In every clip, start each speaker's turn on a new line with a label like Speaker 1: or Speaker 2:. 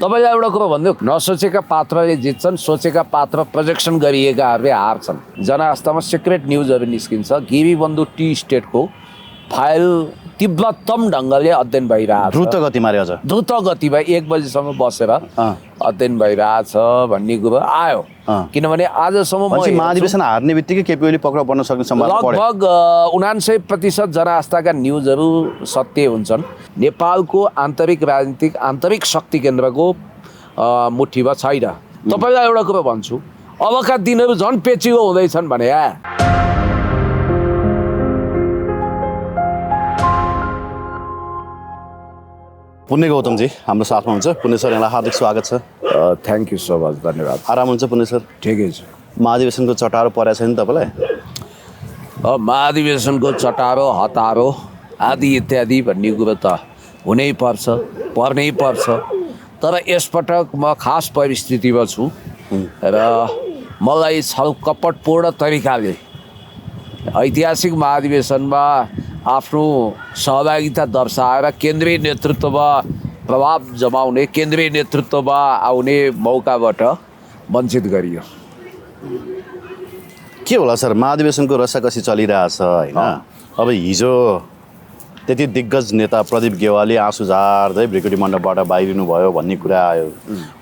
Speaker 1: तपाईँलाई एउटा कुरो भनिदिउँ, नसोचेका पात्रले जित्छन्, सोचेका पात्र प्रोजेक्सन गरिएकाहरूले हार्छन्। जनआस्थामा सिक्रेट न्युजहरू निस्किन्छ। गिरी बन्धु टी स्टेटको फाइल तीव्रतम ढङ्गले अध्ययन भइरहेछ,
Speaker 2: द्रुत गतिमा अझ
Speaker 1: द्रुत गतिमा 1 बजीसम्म बसेर अध्ययन भइरहेछ भन्ने कुरो आयो। किनभने आजसम्म
Speaker 2: महाधिवेशन हार्ने बित्तिकै केपी ओली पक्राउ पर्न सक्ने सम्भावना बढ्यो।
Speaker 1: लगभग 79% जनआस्थाका न्युजहरू सत्य हुन्छन्। नेपालको आन्तरिक राजनीतिक आन्तरिक शक्ति केन्द्रको मुठीमा छैन। तपाईँलाई एउटा कुरो भन्छु, अबका दिनहरू झन् पेचिलो हुँदैछन् भने
Speaker 2: पुण्य गौतमजी हाम्रो साथमा हुन्छ। पुण्य सर, यहाँलाई हार्दिक स्वागत छ।
Speaker 1: थ्याङ्क यू सो मच, धन्यवाद।
Speaker 2: आराम हुन्छ पुण्य सर?
Speaker 1: ठिकै छ।
Speaker 2: महाधिवेशनको चटारो परेको छैन तपाईँलाई?
Speaker 1: महाधिवेशनको चटारो हतारो आदि इत्यादि भन्ने कुरो त हुनै पर्छ, पर्नै पर्छ। तर यसपटक म खास परिस्थितिमा छु र मलाई छलकपटपूर्ण तरिकाले ऐतिहासिक महाधिवेशनमा आफ्नो सहभागिता दर्शाएर केन्द्रीय नेतृत्वमा प्रभाव जमाउने, केन्द्रीय नेतृत्वमा आउने मौकाबाट वञ्चित गरियो।
Speaker 2: के होला सर, महाधिवेशनको रसाकसी चलिरहेछ होइन? अब हिजो त्यति दिग्गज नेता प्रदीप गेवाली आँसु झार्दै भ्रिकुटी मण्डपबाट बाहिरिनु भयो भन्ने कुरा आयो।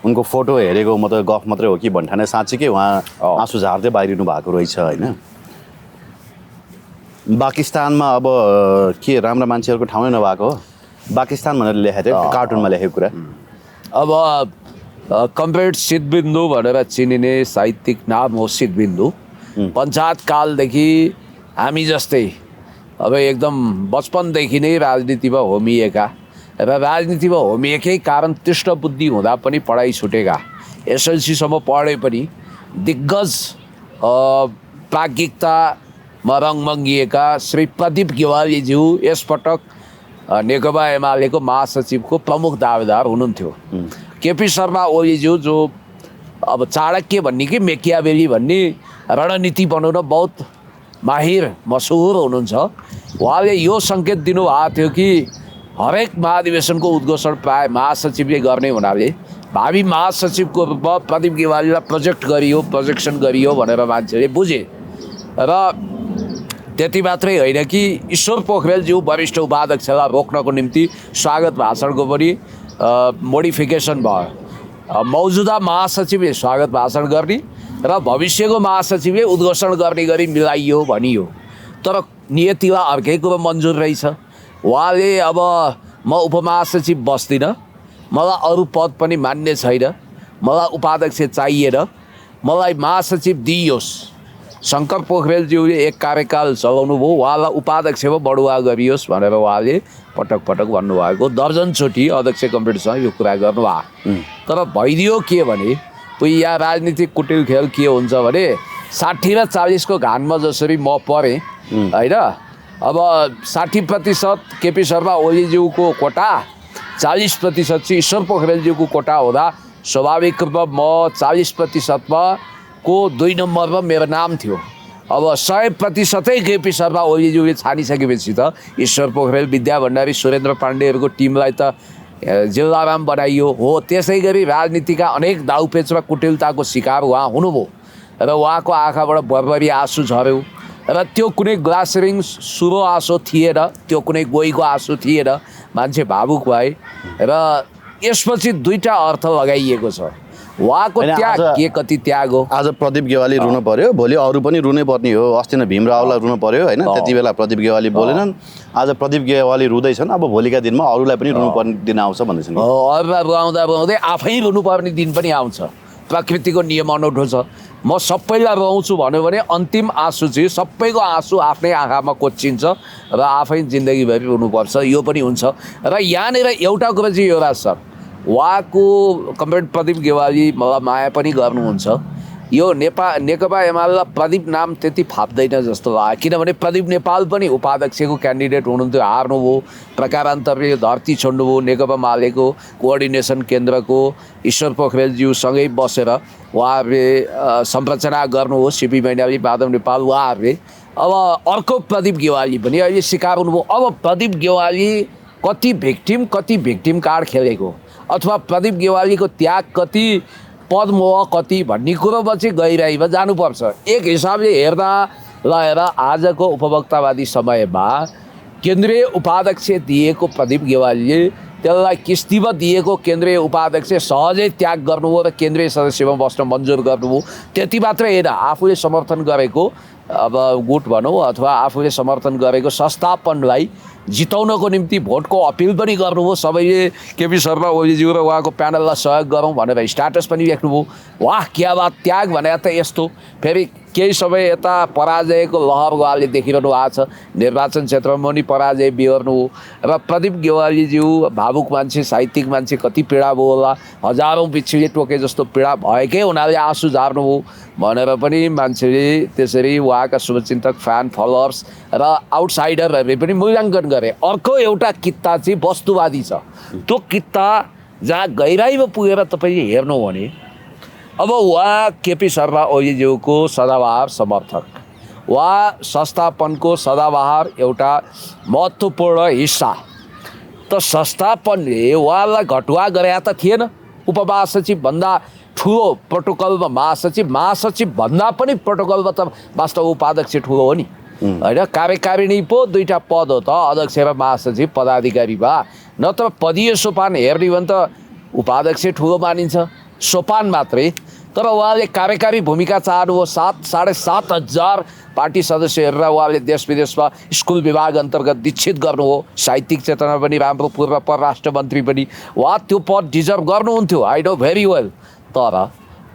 Speaker 2: उनको फोटो हेरेको म त गफ मात्रै हो कि भन्ठाने साँच्चीकै उहाँ आँसु झार्दै बाहिरिनु भएको रहेछ होइन? पाकिस्तानमा अब के राम्रा मान्छेहरूको ठाउँ नै नभएको हो? पाकिस्तान भनेर लेखेको थियो कार्टुनमा लेखेको कुरा।
Speaker 1: अब कमरेड सिद्धबिन्दु भनेर चिनिने साहित्यिक नाम हो सिद्धबिन्दु। पञ्चायत कालदेखि हामी जस्तै अब एकदम बचपनदेखि नै राजनीतिमा होमिएका र राजनीतिमा होमिएकै कारण तीक्ष्ण बुद्धि हुँदा पनि पढाइ छुटेका, एसएलसीसम्म पढे पनि दिग्गज प्राज्ञिकतामा रङमङ्गिएका श्री प्रदीप गेवालीज्यू यसपटक नेकपा एमालेको महासचिवको प्रमुख दावेदार हुनुहुन्थ्यो। केपी शर्मा ओलीज्यू जो अब चाणक्य भन्ने कि मेकियावेली भन्ने रणनीति बनाउन बहुत माहिर मसहुर हुनुहुन्छ। उहाँले यो सङ्केत दिनुभएको थियो कि हरेक महाधिवेशनको उद्घोषण प्राय महासचिवले गर्ने हुनाले भावी महासचिवको रूपमा प्रदीप गेवालीलाई प्रोजेक्सन गरियो भनेर मान्छेले बुझे। र त्यति मात्रै होइन कि ईश्वर पोखरेलज्यू वरिष्ठ उपाध्यक्षलाई रोक्नको निम्ति स्वागत भाषणको पनि मोडिफिकेसन भयो। मौजुदा महासचिवले स्वागत भाषण गर्ने र भविष्यको महासचिवले उद्घोषण गर्ने गरी मिलाइयो भनियो। तर नियतिलाई अर्कै कुरो मन्जुर रहेछ। उहाँले अब म उपमहासचिव बस्दिनँ, मलाई अरू पद पनि मान्य छैन, मलाई उपाध्यक्ष चाहिएन, मलाई महासचिव दिइयोस्। शङ्कर पोखरेलज्यूले एक कार्यकाल चलाउनु भयो, उहाँलाई उपाध्यक्षमा बढुवा गरियोस् भनेर उहाँले पटक पटक भन्नुभएको। दर्जनचोटि अध्यक्ष कमरेडसँग यो कुरा गर्नुभयो। तर भइदियो के भने यहाँ राजनीतिक कुटिल खेल के हुन्छ भने 60 र 40 को घानमा जसरी म परेँ होइन, अब 60% केपी शर्मा ओलीज्यूको कोटा, 40% चाहिँ ईश्वर पोखरेलज्यूको कोटा हुँदा स्वाभाविक रूपमा म 40%मा को 2 नम्बरमा मेरो नाम थियो। अब 100% केपी शर्मा ओलीज्यूले छानिसकेपछि त ईश्वर पोखरेल, विद्या भण्डारी, सुरेन्द्र पाण्डेहरूको टिमलाई त जिल्लाराम बनाइयो हो। त्यसै गरी राजनीतिका अनेक दाउपेच र कुटिलताको शिकार उहाँ हुनुभयो र उहाँको आँखाबाट बरबरी आँसु झऱ्यो र त्यो कुनै ग्लासरिङ सुरो आँसु थिएन, त्यो कुनै गोहीको आँसु थिएन। मान्छे भावुक भए र यसपछि 2टा अर्थ लगाइएको छ। उहाँको त्याग के कति त्याग हो।
Speaker 2: आज प्रदीप गेवाली रुनु पर्यो, भोलि अरू पनि रुनै पर्ने हो। अस्ति नै भीम रावलाई रुनु पर्यो होइन, त्यति बेला प्रदीप गेवाली बोलेनन्। आज प्रदीप गेवाली रुँदैछन्, अब भोलिका दिनमा अरूलाई पनि रुनु पर्ने दिन आउँछ भन्दैछन्।
Speaker 1: अरूलाई रुवाउँदा रुवाउँदै आफै रुनु पर्ने दिन पनि आउँछ। प्रकृतिको नियम अनौठो छ। म सबैलाई रुवाउँछु भन्यो भने अन्तिम आँसु चाहिँ सबैको आँसु आफ्नै आँखामा कोच्चिन्छ र आफै जिन्दगीभरि रुनुपर्छ, यो पनि हुन्छ। र यहाँनिर एउटा कुरा चाहिँ यो सर, उहाँको कमरेड प्रदीप गेवाली मलाई माया पनि गर्नुहुन्छ। यो नेकपा एमालेलाई प्रदीप नाम त्यति फाप्दैन जस्तो लाग्यो, किनभने प्रदीप नेपाल पनि उपाध्यक्षको क्यान्डिडेट हुनुहुन्थ्यो, हार्नुभयो। प्रकारान्तरले धरती छोड्नुभयो। नेकपा मालेको कोअर्डिनेसन केन्द्रको ईश्वर पोखरेलज्यूसँगै बसेर उहाँहरूले संरचना गर्नुभयो। सिपी मैनाली, माधव नेपाल उहाँहरूले। अब अर्को प्रदीप गेवाली पनि अहिले शिकार हुनुभयो। अब प्रदीप गेवाली कति भिक्टिम कार्ड खेलेको। अथवा प्रदीप गेवालीको त्याग कति, पदमोह कति भन्ने कुरोमा चाहिँ गहिराइमा जानुपर्छ। एक हिसाबले हेर्दा हेर आजको उपभोक्तावादी समयमा केन्द्रीय उपाध्यक्ष दिएको प्रदीप गेवालीले त्यसलाई किस्तीमा दिएको केन्द्रीय उपाध्यक्ष सहजै त्याग गर्नुभयो र केन्द्रीय सदस्यमा बस्न मन्जुर गर्नुभयो। त्यति मात्रै होइन, आफूले समर्थन गरेको अब गुट भनौँ अथवा आफूले समर्थन गरेको संस्थापनलाई जिताउनको निम्ति भोटको अपिल पनि गर्नुभयो। सबैले केपी शर्मा ओलीज्यू र उहाँको प्यानललाई सहयोग गरौँ भनेर स्ट्याटस पनि लेख्नुभयो। वाह क्या बात, त्याग भने त यस्तो। फेरि केही समय यता पराजयको लहर उहाँले देखिरहनु भएको छ, निर्वाचन क्षेत्रमा पनि पराजय बिहोर्नु हो र प्रदीप गेवालीज्यू भावुक मान्छे, साहित्यिक मान्छे, कति पीडा भयो होला, हजारौँ बिच्छीले टोके जस्तो पीडा भएकै हुनाले आँसु झार्नुभयो भनेर पनि मान्छेले त्यसरी उहाँका शुभचिन्तक, फ्यान फलोअर्स र आउटसाइडरहरूले पनि मूल्याङ्कन गरे। अर्को एउटा कित्ता चाहिँ वस्तुवादी छ। त्यो कित्ता जहाँ गहिराइमा पुगेर तपाईँले हेर्नु हो भने अब उहाँ केपी शर्मा ओलीज्यूको सदाबहार समर्थक, उहाँ संस्थापनको सदाबहार एउटा महत्त्वपूर्ण हिस्सा। त संस्थापनले उहाँलाई घटुवा गरे त थिएन। उपमहासचिवभन्दा ठुलो प्रोटोकलमा महासचिव भन्दा पनि प्रोटोकलमा त वास्तव उपाध्यक्ष ठुलो हो नि, होइन? कार्यकारिणी पो दुईवटा पद हो त, अध्यक्ष र महासचिव पदाधिकारी भए। नत्र पदीय सोपान हेर्ने हो भने त उपाध्यक्ष ठुलो मानिन्छ, सोपान मात्रै। तर उहाँले कार्यकारी भूमिका चाहनुभयो। 7,500 पार्टी सदस्यहरूलाई उहाँले देश विदेशमा स्कुल विभाग अन्तर्गत दीक्षित गर्नुभयो। साहित्यिक चेतना पनि राम्रो, पूर्व परराष्ट्र मन्त्री पनि। उहाँ त्यो पद डिजर्भ गर्नुहुन्थ्यो, आई नो भेरी वेल। तर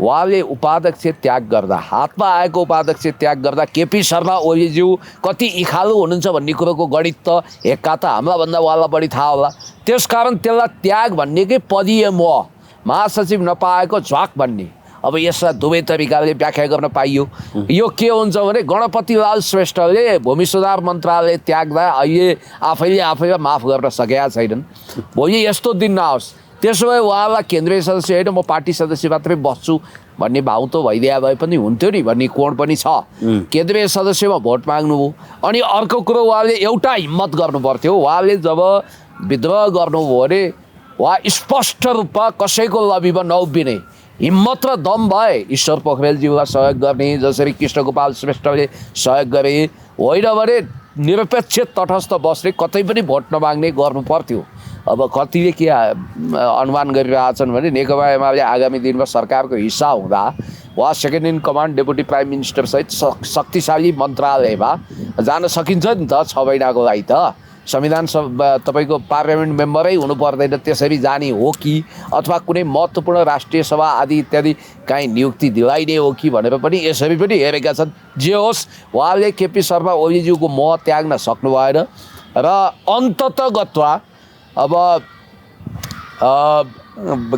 Speaker 1: उहाँले उपाध्यक्ष त्याग गर्दा, हातमा आएको उपाध्यक्ष त्याग गर्दा केपी शर्मा ओलीज्यू कति इखालु हुनुहुन्छ भन्ने कुरोको गणित त एक्का त हाम्राभन्दा उहाँलाई बढी थाहा होला। त्यसकारण त्यसलाई त्याग भन्नेकै पदीय मोह, महासचिव नपाएको झ्वाक भन्ने। अब यसलाई दुवै तरिकाले व्याख्या गर्न पाइयो। यो के हुन्छ भने गणपतिलाल श्रेष्ठले भूमि सुधार मन्त्रालय त्याग्दा अहिले आफैले माफ गर्न सकेका छैनन्। भोलि यस्तो दिन नआओस्, त्यसो भए उहाँलाई केन्द्रीय सदस्य होइन, म पार्टी सदस्य मात्रै बस्छु भन्ने भाउ त भइदिया भए पनि हुन्थ्यो नि भन्ने कोण पनि छ। केन्द्रीय सदस्यमा भोट माग्नुभयो। अनि अर्को कुरो उहाँले एउटा हिम्मत गर्नु पर्थ्यो। उहाँले जब विद्रोह गर्नुभयो भने उहाँ स्पष्ट रूपमा कसैको लबीमा नउभिने हिम्मत र दम भए ईश्वर पोखरेलज्यूलाई सहयोग गर्ने, जसरी कृष्णगोपाल श्रेष्ठले सहयोग गरे। होइन भने निरपेक्ष तटस्थ बस्ने, कतै पनि भोट नमाग्ने गर्नु पर्थ्यो। अब कतिले के अनुमान गरिरहेछन् भने नेकपा एमाले आगामी दिनमा सरकारको हिस्सा हुँदा उहाँ second in command deputy prime minister सहित शक्तिशाली मन्त्रालयमा जान सकिन्छ नि त 6 महिनाको लागि त। संविधान तपाईँको पार्लियामेन्ट मेम्बरै हुनु पर्दैन, त्यसरी जाने हो कि अथवा कुनै महत्त्वपूर्ण राष्ट्रिय सभा आदि इत्यादि काहीँ नियुक्ति दिलाइने हो कि भनेर पनि यसरी पनि हेरेका छन्। जे होस्, उहाँले केपी शर्मा ओलीज्यूको मोह त्याग्न सक्नु भएन र अन्ततगतवा अब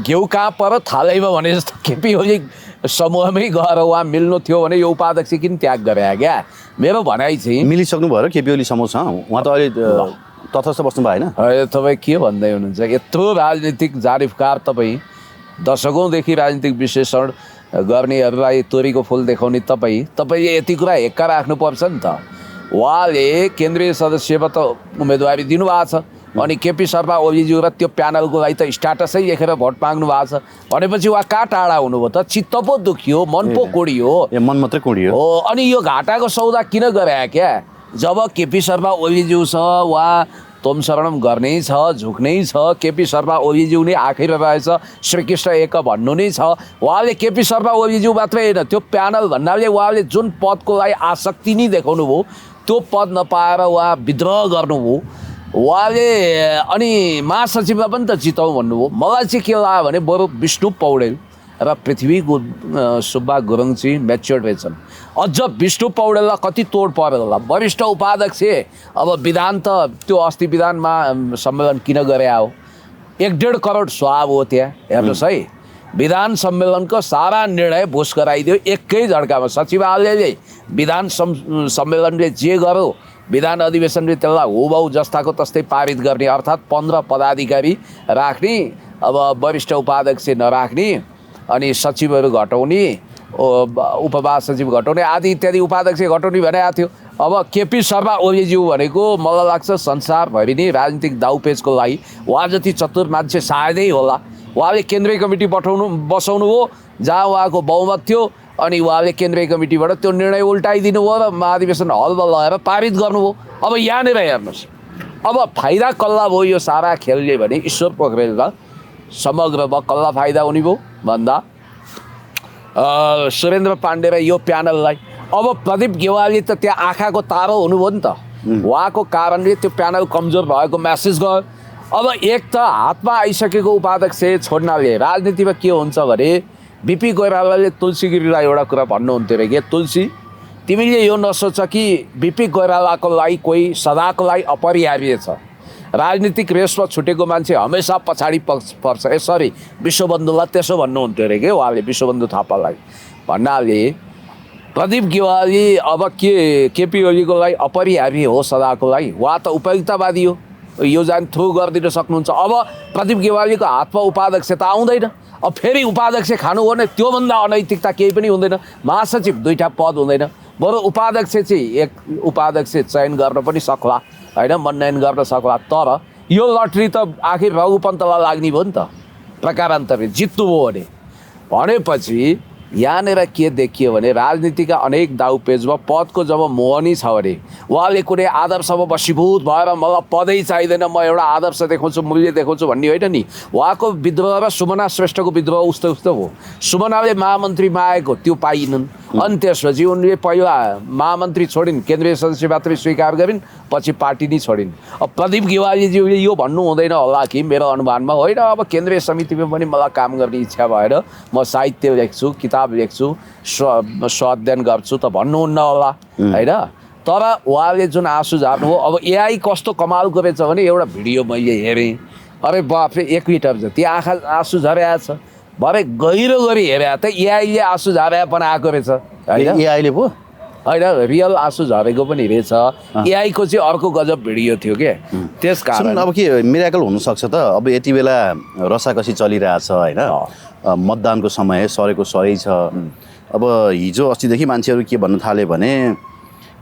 Speaker 1: घिउ कहाँ पर थालैमा भने जस्तो केपी ओली समूहमै गएर उहाँ मिल्नु थियो भने यो उपाध्यक्ष किन त्याग गरे क्या? मेरो भनाइ चाहिँ
Speaker 2: मिलिसक्नु भयो र केपी ओली समूहसँग उहाँ त अहिले तटस्थ बस्नु भएन।
Speaker 1: तपाईँ के भन्दै हुनुहुन्छ? यत्रो राजनीतिक जारिफकार तपाईँ, दशकौँदेखि राजनीतिक विश्लेषण गर्नेहरूलाई तोरीको फुल देखाउने तपाईँले यति कुरा हेक्का राख्नुपर्छ नि त। उहाँले केन्द्रीय सदस्यमा त उम्मेदवारी दिनुभएको छ, अनि केपी शर्मा ओलीज्यू र त्यो प्यानलको लागि त स्ट्याटसै लेखेर भोट माग्नु भएको छ भनेपछि उहाँ कहाँ टाढा हुनुभयो त? चित्त पो दुखियो, मन पो कोडियो।
Speaker 2: मन मात्रै कोडियो
Speaker 1: हो। अनि यो घाटाको सौदा किन गरे क्या? जब केपी शर्मा ओलीज्यू छ, उहाँ तोमशरणम गर्नै छ, झुक्नै छ। केपी शर्मा ओलीज्यू नै आखिर रहेछ, श्रीकृष्ण एक भन्नु नै छ। उहाँले केपी शर्मा ओलीज्यू मात्रै होइन, त्यो प्यानल भन्नाले उहाँले जुन पदको लागि आसक्ति नै देखाउनु भयो, त्यो पद नपाएर उहाँ विद्रोह गर्नुभयो। उहाँले अनि महासचिवमा पनि त जिताउँ भन्नुभयो। मलाई चाहिँ के लाग्यो भने बरु विष्णु पौडेल र पृथ्वी सुब्बा गुरुङ चाहिँ म्याच्योर्ड रहेछन्। अझ विष्णु पौडेललाई कति तोड पऱ्यो होला। वरिष्ठ उपाध्यक्ष, अब विधान त त्यो अस्ति विधानमा सम्मेलन किन गरे हो? 1.5 करोड स्वाब हो त्यहाँ। हेर्नुहोस् है, विधान सम्मेलनको सारा निर्णय भुस गराइदियो एकै झड्कामा। सचिवालयले विधान सम्मेलनले जे गर्यो, विधान अधिवेशनले त्यसलाई हुबहु जस्ताको तस्तै पारित गर्ने, अर्थात् 15 पदाधिकारी राख्ने, अब वरिष्ठ उपाध्यक्ष नराख्ने, अनि सचिवहरू घटाउने, उपमहासचिव घटाउने आदि इत्यादि, उपाध्यक्ष घटाउने भनेको थियो। अब केपी शर्मा ओलीज्यू भनेको मलाई लाग्छ संसारभरि नै राजनीतिक दाउपेचको लागि उहाँ जति चतुर मान्छे सायदै होला। उहाँले केन्द्रीय कमिटी बसाउनु हो जहाँ उहाँको बहुमत थियो अनि उहाँले केन्द्रीय कमिटीबाट त्यो निर्णय उल्टाइदिनु भयो र महाधिवेशन हलमा लगेर पारित गर्नुभयो। अब यहाँनिर हेर्नुहोस्, अब फाइदा कसलाई भयो यो सारा खेलले भने ईश्वर पोखरेललाई समग्रमा कसलाई फाइदा हुने भयो भन्दा सुरेन्द्र पाण्डे र यो प्यानललाई। अब प्रदीप गेवाली त त्यहाँ आँखाको तारो हुनुभयो नि त, उहाँको कारणले त्यो प्यानल कमजोर भएको म्यासेज गयो। अब एक त हातमा आइसकेको उपाध्यक्ष छोड्नाले राजनीतिमा के हुन्छ भने बिपी कोइरालाले तुलसी गिरीलाई एउटा कुरा भन्नुहुन्थ्यो अरे कि तुलसी तिमीले यो नसोच कि बिपी कोइरालाको लागि कोही सदाको लागि अपरिहार्य छ। राजनीतिक रेसमा छुटेको मान्छे हमेसा पछाडि पर्छ। सरी विश्वबन्धुलाई त्यसो भन्नुहुन्थ्यो अरे कि उहाँले विश्वबन्धु थापालाई भन्नाले प्रदीप गेवाली अब केपी ओलीको लागि अपरिहार्य हो सदाको लागि। उहाँ त उपयुक्तवादी हो, यो जान थ्रु गरिदिन सक्नुहुन्छ। अब प्रदीप गेवालीको हातमा उपाध्यक्ष त आउँदैन, अब फेरि उपाध्यक्ष खानु हो भने त्योभन्दा अनैतिकता केही पनि हुँदैन। महासचिव 2टा पद हुँदैन, बरु उपाध्यक्ष चाहिँ एक उपाध्यक्ष चयन गर्न पनि सक्ला होइन, मनोनयन गर्न सक्ला। तर यो लटरी त आखिर रघुपन्तलाई लाग्ने भयो नि त, प्रकारान्तरले जित्नुभयो भनेपछि यहाँनिर के देखियो भने राजनीतिका अनेक दाउपेचमा पदको जब मोहनी छ भने उहाँले कुनै आदर्शमा वशीभूत भएर मलाई पदै चाहिँदैन, म एउटा आदर्श देखाउँछु, मूल्य देखाउँछु भन्ने होइन नि। उहाँको विद्रोह र सुमना श्रेष्ठको विद्रोह उस्तो हो। सुमनाले महामन्त्रीमा आएको त्यो पाइनन्, अनि त्यसपछि उनले पहिला महामन्त्री छोडिन्, केन्द्रीय सदस्य मात्रै स्वीकार गरिन्, पछि पार्टी नै छोडिन्। अब प्रदीप गेवालीज्यूले यो भन्नु हुँदैन होला कि मेरो अनुमानमा होइन, अब केन्द्रीय समितिमा पनि मलाई काम गर्ने इच्छा भएर म साहित्य लेख्छु, किताब लेख्छु, स्वाध्ययन गर्छु त भन्नुहुन्न होला होइन। तर उहाँले जुन आँसु झार्नु हो, अब एआई कस्तो कमालको रहेछ भने एउटा भिडियो मैले हेरेँ, अरे बाफरे 1 मिटर जति आँसु झरेको छ। भरे गहिरो गरी हेरे त एआईले आँसु झारे बनाएको रहेछ होइन,
Speaker 2: एआईले पो
Speaker 1: होइन रियल आँसु झरेको पनि रहेछ। एआईको चाहिँ अर्को गजब भिडियो थियो के, त्यस कारण
Speaker 2: अब के मिराकल हुनसक्छ त। अब यति बेला रसाकसी चलिरहेछ होइन, मतदानको समय सरेको सरै छ। अब हिजो अस्तिदेखि मान्छेहरू के भन्न थाले भने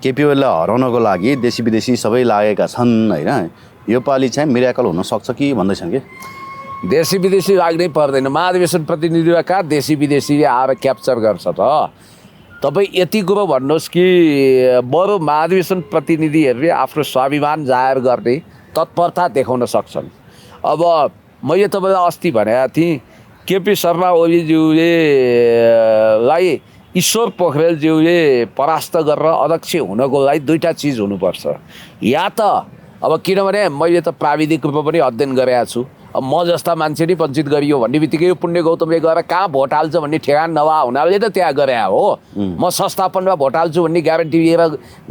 Speaker 2: केपी ओलीलाई हराउनको लागि देशी विदेशी सबै लागेका छन् होइन, यो पालि चाहिँ मिराकल हुनसक्छ कि भन्दैछन् कि
Speaker 1: देशी विदेशी लाग्नै पर्दैन। महाधिवेशन प्रतिनिधिमा कहाँ देशी विदेशीले आएर क्याप्चर गर्छ त। तपाईँ यति कुरो भन्नुहोस् कि बरु महाधिवेशन प्रतिनिधिहरूले आफ्नो स्वाभिमान जाहेर गर्ने तत्परता देखाउन सक्छन्। अब मैले तपाईँलाई अस्ति भनेको थिएँ केपी शर्मा ओलीज्यूले लाई ईश्वर पोखरेलज्यूले परास्त गरेर अध्यक्ष हुनको लागि 2टा चिज हुनुपर्छ। या त अब किनभने मैले त प्राविधिक रूपमा पनि अध्ययन गरेको छु, अब म जस्ता मान्छे नै वञ्चित गरियो भन्ने बित्तिकै यो पुण्य गौतमले गएर कहाँ भोट हाल्छ भन्ने ठेगान नभए हुनाले त त्यहाँ गरे हो। म संस्थापनमा भोट हाल्छु भन्ने ग्यारेन्टी लिएर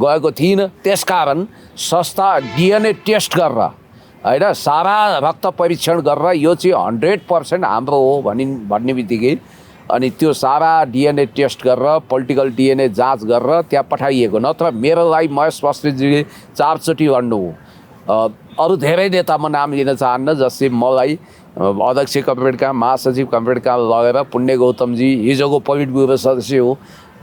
Speaker 1: गएको थिइनँ। त्यसकारण संस्था डिएनए टेस्ट गरेर होइन, सारा रक्त परीक्षण गरेर यो चाहिँ 100% हाम्रो हो भन्ने बित्तिकै अनि त्यो सारा डिएनए टेस्ट गरेर पोलिटिकल डिएनए जाँच गरेर त्यहाँ पठाइएको। नत्र मेरो लागि महेश बस्नेतजीले 4 चोटि भन्नुभयो। अरू धेरै नेता म नाम लिन चाहन्न जसले मलाई अध्यक्ष कमिटीका महासचिव कमिटीका लगेर पुण्य गौतमजी हिजोको पोलिट ब्युरो सदस्य हो,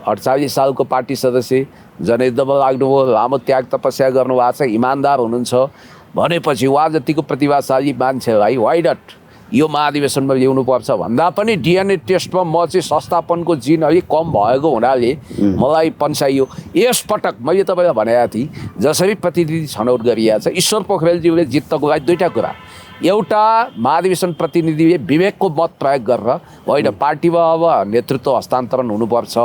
Speaker 1: 48 सालको पार्टी सदस्य, जनयुद्धमा लाग्नुभयो, लामो त्याग तपस्या गर्नुभएको छ, इमान्दार हुनुहुन्छ भनेपछि उहाँ जतिको प्रतिभाशाली मान्छेलाई वाइ नट यो महाधिवेशनमा ल्याउनुपर्छ भन्दा पनि डिएनए टेस्टमा म चाहिँ संस्थापनको जिन अलिक कम भएको हुनाले मलाई पन्साइयो। यसपटक मैले तपाईँलाई भनेको थिएँ जसरी प्रतिनिधि छनौट गरिएको छ ईश्वर पोखरेलज्यूले जित्नको लागि 2टा कुरा। एउटा महाधिवेशन प्रतिनिधिले विवेकको मत प्रयोग गरेर होइन, पार्टीमा अब नेतृत्व हस्तान्तरण हुनुपर्छ,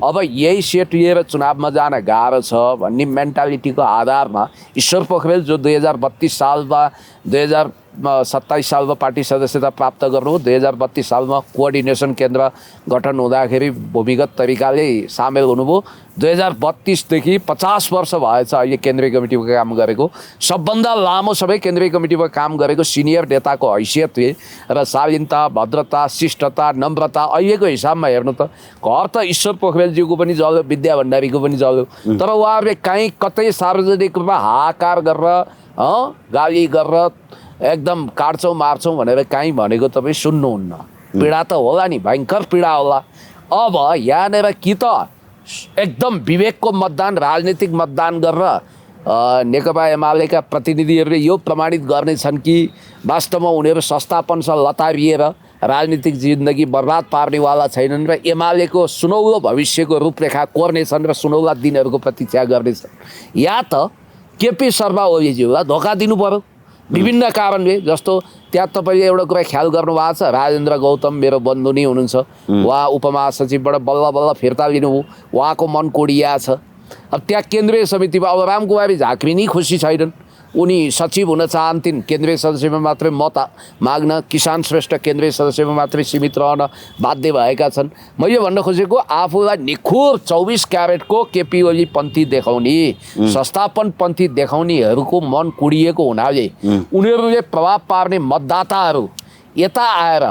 Speaker 1: अब यही सेट लिएर चुनावमा जान गाह्रो छ भन्ने मेन्टालिटीको आधारमा ईश्वर पोखरेल जो 2032 सालमा 2027 सालमा पार्टी सदस्यता प्राप्त गर्नुभयो, 2032 सालमा कोअर्डिनेसन केन्द्र गठन हुँदाखेरि भूमिगत तरिकाले सामेल हुनुभयो। 2032 देखि 50 वर्ष भएछ अहिले केन्द्रीय कमिटीमा काम गरेको, सबभन्दा लामो समय केन्द्रीय कमिटीमा काम गरेको सिनियर नेताको हैसियतले र शालीनता, भद्रता, शिष्टता, नम्रता अहिलेको हिसाबमा हेर्नु त घर त ईश्वर पोखरेलज्यूको पनि जल्यो, विद्या भण्डारीको पनि जल्यो, तर उहाँहरूले कहीँ कतै सार्वजनिक रूपमा हाहाकार गरेर गाली गरेर एकदम काट्छौँ मार्छौँ भनेर काहीँ भनेको तपाईँ सुन्नुहुन्न। पीडा त होला नि, भयङ्कर पीडा होला। अब यहाँनिर कि त एकदम विवेकको मतदान, राजनीतिक मतदान गरेर नेकपा एमालेका प्रतिनिधिहरूले यो प्रमाणित गर्नेछन् कि वास्तवमा उनीहरू संस्थापनसँग लतारिएर राजनीतिक जिन्दगी बर्बाद पार्नेवाला छैनन् र एमालेको सुनौलो भविष्यको रूपरेखा कोर्नेछन् र सुनौला दिनहरूको प्रतीक्षा गर्नेछन्। या त केपी शर्मा ओलीज्यूलाई धोका दिनु पर्यो विभिन्न कारणले। जस्तो त्यहाँ तपाईँले एउटा कुरा ख्याल गर्नुभएको छ, राजेन्द्र गौतम मेरो बन्धु नै हुनुहुन्छ, उहाँ उपमहासचिवबाट बल्ल बल्ल फिर्ता लिनुभयो, उहाँको मन कोडिया छ। अब त्यहाँ केन्द्रीय समितिमा अब रामकुमारी झाँक्री नै खुसी छैनन्, उनी सचिव हुन चाहन्थिन्, केन्द्रीय सदस्यमा मात्रै मत माग्न, किसान श्रेष्ठ केन्द्रीय सदस्यमा मात्रै सीमित रहन बाध्य भएका छन्। मैले भन्न खोजेको आफूलाई निखुर 24 क्यारेटको केपी ओली पन्थी देखाउने, संस्थापनपन्थी देखाउनेहरूको मन कुडिएको हुनाले उनीहरूले प्रभाव पार्ने मतदाताहरू यता आएर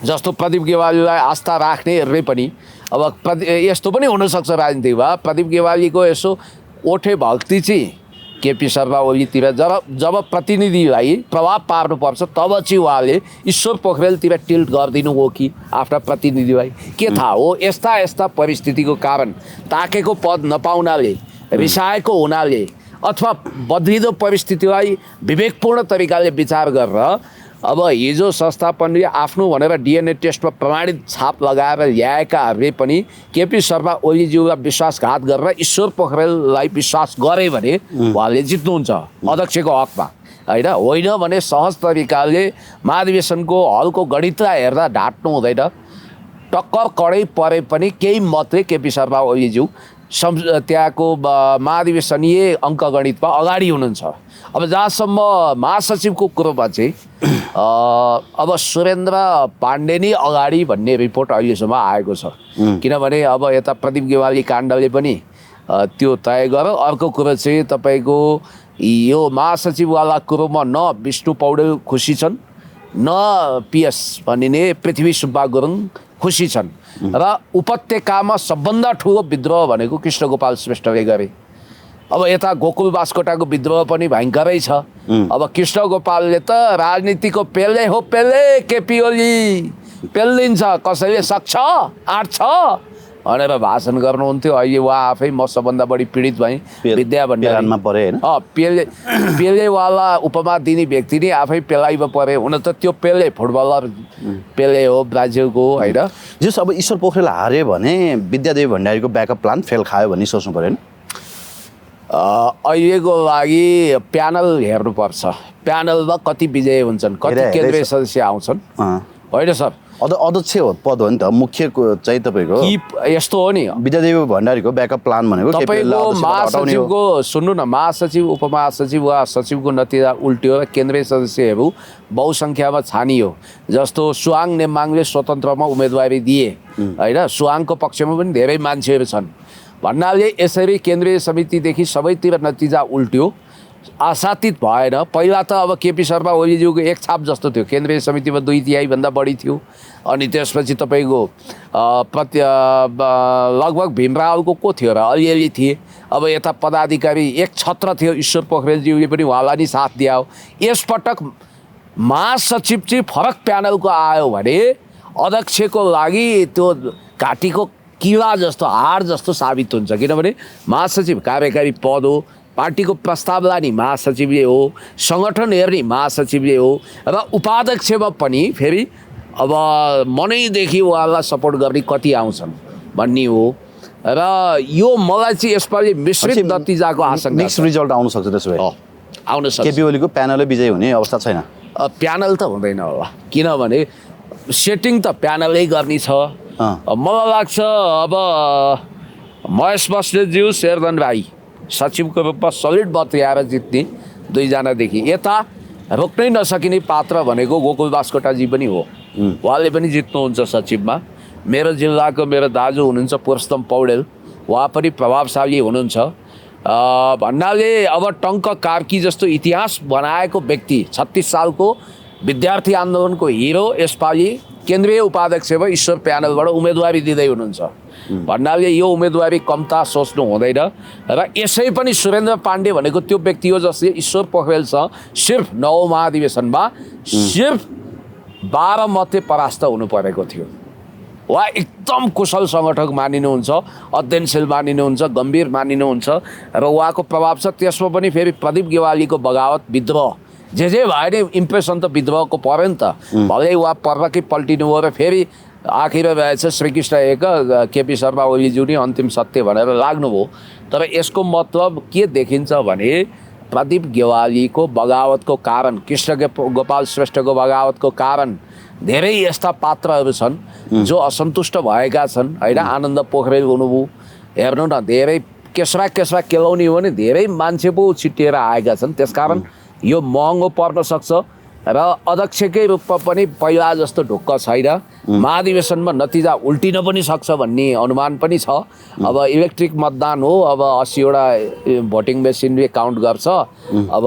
Speaker 1: जस्तो प्रदीप गेवालीलाई आस्था राख्नेहरूले पनि अब यस्तो पनि हुनसक्छ राजनीतिमा, प्रदीप गेवालीको यसो ओठे भक्ति चाहिँ केपी शर्मा ओलीतिर जब प्रतिनिधिलाई प्रभाव पार्नुपर्छ तब चाहिँ उहाँले ईश्वर पोखरेलतिर टिल्ट गरिदिनु हो कि आफ्ना प्रतिनिधिलाई, के थाहा हो। यस्ता यस्ता परिस्थितिको कारण ताकेको पद नपाउनाले, रिसाएको हुनाले अथवा बद्लिदो परिस्थितिलाई विवेकपूर्ण तरिकाले विचार गरेर अब हिजो संस्थापनले आफ्नो भनेर डिएनए टेस्टमा प्रमाणित छाप लगाएर ल्याएकाहरूले पनि केपी शर्मा ओलीज्यूलाई विश्वासघात गरेर ईश्वर पोखरेललाई विश्वास गरे भने उहाँले जित्नुहुन्छ अध्यक्षको हकमा, होइन भने सहज तरिकाले महाधिवेशनको हलको गणितलाई हेर्दा ढाँट्नु हुँदैन। टक्कर कडै परे पनि केही मतले केपी शर्मा ओलीज्यू त्यहाँको महाधिवेशनीय अङ्कगणितमा अगाडि हुनुहुन्छ। अब जहाँसम्म महासचिवको कुरोमा चाहिँ अब सुरेन्द्र पाण्डे नै अगाडि भन्ने रिपोर्ट अहिलेसम्म आएको छ, किनभने अब यता प्रदीप गेवाली काण्डले पनि त्यो तय गर्यो। अर्को कुरो चाहिँ तपाईँको यो महासचिववाला कुरोमा न विष्णु पौडेल खुसी छन्, न पिएस भनिने पृथ्वी सुब्बा गुरुङ खुसी छन् र उपत्यकामा सबभन्दा ठुलो विद्रोह भनेको कृष्णगोपाल श्रेष्ठले गरे। अब यता गोकुल बास्कोटाको विद्रोह पनि भयङ्करै छ। अब कृष्णगोपालले त राजनीतिको पेले हो, पेले केपी ओली पेलिन्छ, कसैले सक्छ आँट्छ भनेर भाषण गर्नुहुन्थ्यो। अहिले उहाँ आफै म सबभन्दा बढी पीडित भएँ विद्या भण्डारीमा परे होइन, पेलेवाला उपमा दिने व्यक्ति नै आफै पेलाइमा परे। हुन त त्यो पेले फुटबलर पेले हो ब्राजिलको, होइन।
Speaker 2: जस अब ईश्वर पोखरेल हार्यो भने विद्यादेवी भण्डारीको ब्याकअप प्लान फेल खायो भन्ने सोच्नु पऱ्यो नि।
Speaker 1: अहिलेको लागि प्यानल हेर्नुपर्छ, प्यानलमा कति विजय हुन्छन्, कति केन्द्रीय सदस्य आउँछन्, होइन सर।
Speaker 2: अध्यक्ष पद हो नि त, मुख्य चाहिँ तपाईँको
Speaker 1: यस्तो हो नि।
Speaker 2: विद्यादेवी भण्डारीको ब्याकअप प्लान भनेको
Speaker 1: तपाईँको महासचिवको सुन्नु न, महासचिव उपमहासचिव वा सचिवको नतिजा उल्ट्यो र केन्द्रीय सदस्यहरू बहुसङ्ख्यामा छानियो। जस्तो सुहाङ नेम्बाङले स्वतन्त्रमा उम्मेदवारी दिए, होइन, सुहाङको पक्षमा पनि धेरै मान्छेहरू छन् भन्नाले यसरी केन्द्रीय समितिदेखि सबैतिर नतिजा उल्ट्यो, आशातीत भएन। पहिला त अब केपी शर्मा ओलीज्यूको एक छाप जस्तो थियो, केन्द्रीय समितिमा 2/3 बढी थियो। अनि त्यसपछि तपाईँको लगभग भीमरावको को थियो र अलिअलि थिए। अब यता पदाधिकारी एक छत्र थियो, ईश्वर पोखरेलज्यूले पनि उहाँलाई नै साथ दियो। यसपटक महासचिव चाहिँ फरक प्यानलको आयो भने अध्यक्षको लागि त्यो घाँटीको किला जस्तो हार जस्तो साबित हुन्छ, किनभने महासचिव कार्यकारी पद हो, पार्टीको प्रस्तावलाई नि महासचिवले हो, सङ्गठन हेर्ने महासचिवले हो र उपाध्यक्षमा पनि फेरि अब मनैदेखि उहाँलाई सपोर्ट गर्ने कति आउँछन् भन्ने हो। र यो मलाई चाहिँ यसपालि मिश्रित नतिजाको आशंका,
Speaker 2: मिक्स रिजल्ट आउन सक्छ। त्यसो भए
Speaker 1: आउन सक्छ।
Speaker 2: केपी ओलीको प्यानलै विजय हुने अवस्था छैन।
Speaker 1: प्यानल त हुँदैन होला, किनभने सेटिङ त प्यानलै गर्ने छ। मलाई लाग्छ अब महेश बस्नेतज्यू, शेरधन राई सचिवको रूपमा सलिड मत ल्याएर जित्ने दुईजनादेखि यता रोक्नै नसकिने पात्र भनेको गोकुल बास्कोटाजी पनि हो, उहाँले पनि जित्नुहुन्छ सचिवमा। मेरो जिल्लाको मेरो दाजु हुनुहुन्छ पुरुषोत्तम पौडेल, उहाँ पनि प्रभावशाली हुनुहुन्छ भन्नाले अब टङ्क कार्की जस्तो इतिहास बनाएको व्यक्ति, 36 सालको विद्यार्थी आन्दोलनको हिरो यसपालि केन्द्रीय उपाध्यक्षमा ईश्वर प्यानलबाट उम्मेदवारी दिँदै हुनुहुन्छ भन्नाले यो उम्मेदवारी कम्ता सोच्नु हुँदैन। र यसै पनि सुरेन्द्र पाण्डे भनेको त्यो व्यक्ति हो जसले ईश्वर पोखरेलसँग सिर्फ 9औं महाधिवेशनमा सिर्फ 12 मतले परास्त हुनु परेको थियो। उहाँ एकदम कुशल सङ्गठक मानिनुहुन्छ, अध्ययनशील मानिनुहुन्छ, गम्भीर मानिनुहुन्छ र उहाँको प्रभाव छ। त्यसमा पनि फेरि प्रदीप गेवालीको बगावत विद्रोह जे भयो नि इम्प्रेसन त विद्रोहको पऱ्यो नि त भलै वा पर्वकै पल्टिनु हो र फेरि आखिर रहेछ श्रीकृष्ण एक केपी शर्मा ओलीज्यू नि अन्तिम सत्य भनेर लाग्नुभयो। तर यसको मतलब के देखिन्छ भने प्रदीप गेवालीको बगावतको कारण, कृष्ण गोपाल श्रेष्ठको बगावतको कारण धेरै यस्ता पात्रहरू छन् जो असन्तुष्ट भएका छन् होइन। आनन्द पोखरेल हुनुभयो, हेर्नु न धेरै केस्रा केलाउने हो भने धेरै मान्छे पो छिटिएर आएका छन्। त्यसकारण यो महँगो पर्न सक्छ र अध्यक्षकै रूपमा पनि पहिला जस्तो ढुक्क छैन। महाधिवेशनमा नतिजा उल्टिन पनि सक्छ भन्ने अनुमान पनि छ। अब इलेक्ट्रिक मतदान हो, अब 80वटा भोटिङ मेसिनले काउन्ट गर्छ। अब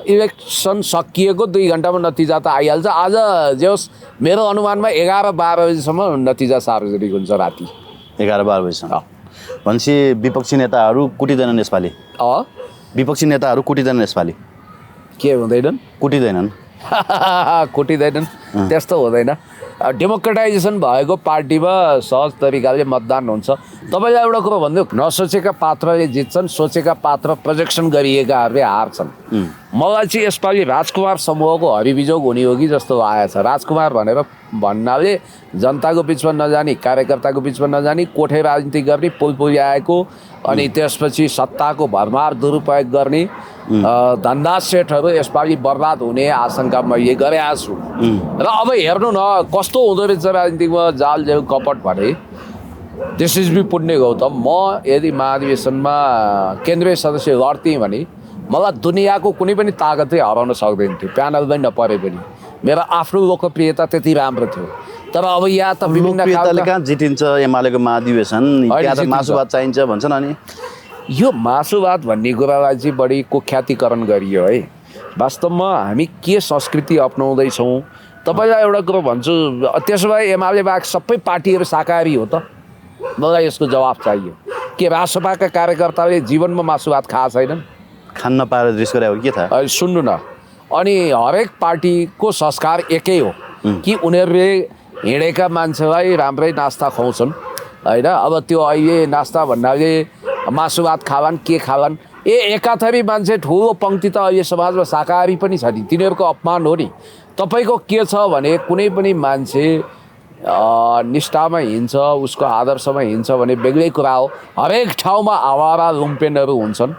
Speaker 1: इलेक्सन सकिएको 2 घन्टामा नतिजा त आइहाल्छ। आज जे होस् मेरो अनुमानमा 11-12 बजीसम्म नतिजा सार्वजनिक हुन्छ राति
Speaker 2: 11-12 बजीसम्म। भनेपछि विपक्षी नेताहरू कुटिँदैनन् यसपालि? विपक्षी नेताहरू कुटिँदैनन् यसपालि?
Speaker 1: के हुँदैनन्?
Speaker 2: कुटिँदैनन्।
Speaker 1: कुटिँदैनन्, त्यस्तो हुँदैन। डेमोक्रेटाइजेसन भएको पार्टीमा सहज तरिकाले मतदान हुन्छ। तपाईँलाई एउटा कुरो भनिदिउँ, नसोचेका पात्रले जित्छन्, सोचेका पात्र प्रोजेक्सन गरिएकाहरूले हार्छन्। मलाई चाहिँ यसपालि राजकुमार समूहको हरिबिजोग हुने हो कि जस्तो आएछ। राजकुमार भनेर भन्नाले जनताको बिचमा नजानी, कार्यकर्ताको बिचमा नजानी, कोठे राजनीति गर्ने, पुलपुली आएको, अनि त्यसपछि सत्ताको भरमार दुरुपयोग गर्ने धन्दा सेठहरू यसपालि बर्बाद हुने आशंका मैले गरेको छु। र अब हेर्नु न कस्तो हुँदो रहेछ राजनीतिमा जाल जेउ कपट भने। दिस इज बी पुण्य गौतम, म यदि महाधिवेशनमा केन्द्रीय सदस्य लड्थेँ भने मलाई दुनियाँको कुनै पनि ताकतले हराउन सक्दैन थियो, प्यानलमै नपरे पनि। मेरो आफ्नो लोकप्रियता त्यति राम्रो थियो। तर अब यहाँ त विभिन्न
Speaker 2: कहाँ जितिन्छ एमालेको महाधिवेशन, त्यहाँ त मासुभात चाहिन्छ भन्छन्। अनि
Speaker 1: यो मासुभात भन्ने कुरालाई चाहिँ बढी कुख्यातीकरण गरियो है। वास्तवमा हामी के संस्कृति अपनाउँदैछौँ? तपाईँलाई एउटा कुरो भन्छु, त्यसो भए एमाले बाहेक सबै पार्टीहरू शाकाहारी हो त? मलाई यसको जवाब चाहियो। के रासपाका कार्यकर्ताले जीवनमा मासुभात खाएको छैनन्?
Speaker 2: खान नपाएर दृश्य गरे हो के थाहा?
Speaker 1: सुन्नु न, अनि हरेक पार्टीको संस्कार एकै हो कि उनीहरूले हिँडेका मान्छेलाई राम्रै नास्ता खुवाउँछन् होइन। अब त्यो अहिले नास्ता भन्नाले मासुभात खालान् के खालान्, एकाथरी मान्छे ठुलो पङ्क्ति त अहिले समाजमा शाकाहारी पनि छ नि, तिनीहरूको अपमान हो नि। तपाईँको के छ भने कुनै पनि मान्छे निष्ठामा हिँड्छ, उसको आदर्शमा हिँड्छ भने बेग्लै कुरा हो। हरेक ठाउँमा आवारा लुम्पेनहरू हुन्छन्,